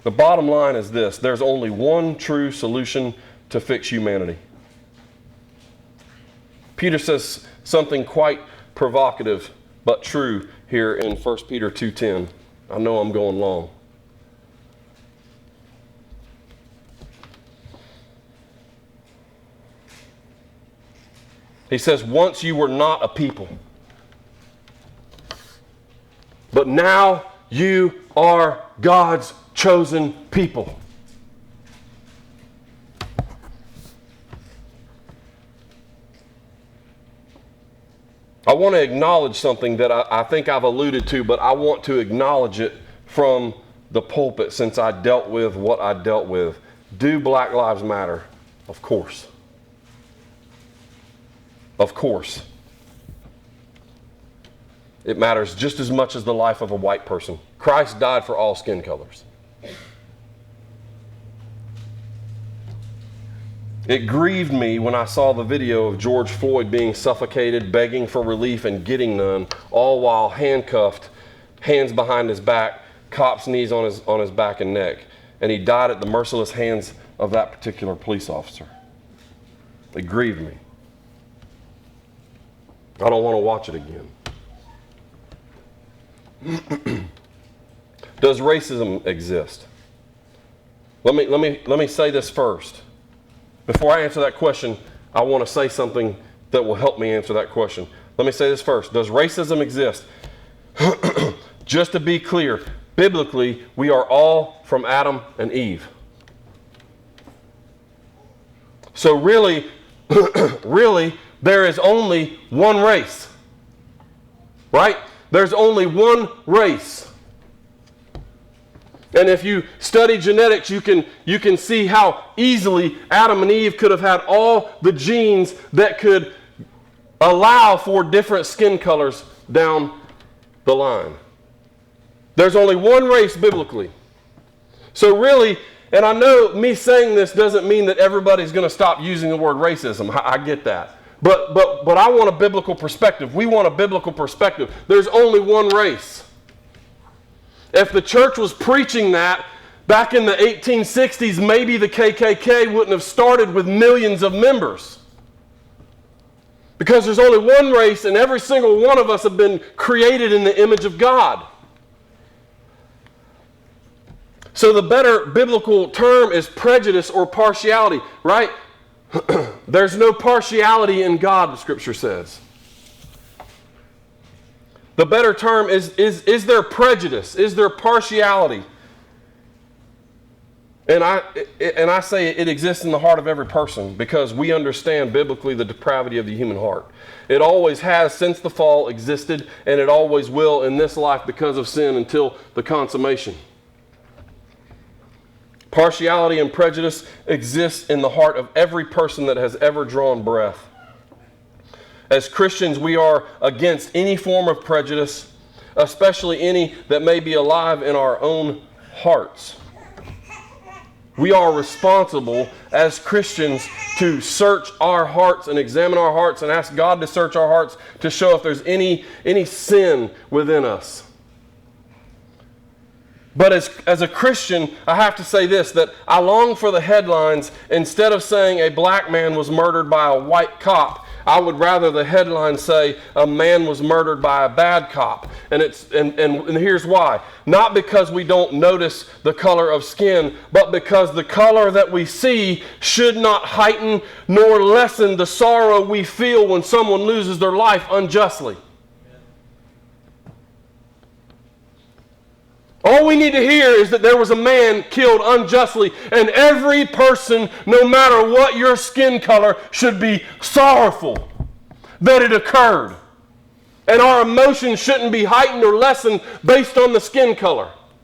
The bottom line is this: there's only one true solution to fix humanity. Peter says something quite provocative but true here in 1 Peter 2:10. I know I'm going long. He says, once you were not a people, but now you are God's chosen people. I want to acknowledge something that I think I've alluded to, but I want to acknowledge it from the pulpit since I dealt with what I dealt with. Do Black Lives Matter? Of course. Of course. It matters just as much as the life of a white person. Christ died for all skin colors. It grieved me when I saw the video of George Floyd being suffocated, begging for relief and getting none, all while handcuffed, hands behind his back, cops' knees on his back and neck. And he died at the merciless hands of that particular police officer. It grieved me. I don't want to watch it again. Does racism exist? Let me say this first. Before I answer that question, I want to say something that will help me answer that question. Let me say this first. Does racism exist? Just to be clear, biblically, we are all from Adam and Eve. So really, there is only one race. Right? There's only one race. And if you study genetics, you can see how easily Adam and Eve could have had all the genes that could allow for different skin colors down the line. There's only one race biblically. So really, and I know me saying this doesn't mean that everybody's going to stop using the word racism. I get that. But I want a biblical perspective. We want a biblical perspective. There's only one race. If the church was preaching that back in the 1860s, maybe the KKK wouldn't have started with millions of members. Because there's only one race, and every single one of us have been created in the image of God. So the better biblical term is prejudice or partiality, right? There's no partiality in God, the Scripture says. The better term is there prejudice? Is there partiality? And I say it exists in the heart of every person because we understand biblically the depravity of the human heart. It always has since the fall existed, and it always will in this life because of sin until the consummation. Partiality and prejudice exists in the heart of every person that has ever drawn breath. As Christians, we are against any form of prejudice, especially any that may be alive in our own hearts. We are responsible as Christians to search our hearts and examine our hearts and ask God to search our hearts to show if there's any sin within us. But as a Christian, I have to say this, that I long for the headlines. Instead of saying a black man was murdered by a white cop, I would rather the headline say a man was murdered by a bad cop. And here's why. Not because we don't notice the color of skin, but because the color that we see should not heighten nor lessen the sorrow we feel when someone loses their life unjustly. All we need to hear is that there was a man killed unjustly, and every person, no matter what your skin color, should be sorrowful that it occurred. And our emotions shouldn't be heightened or lessened based on the skin color.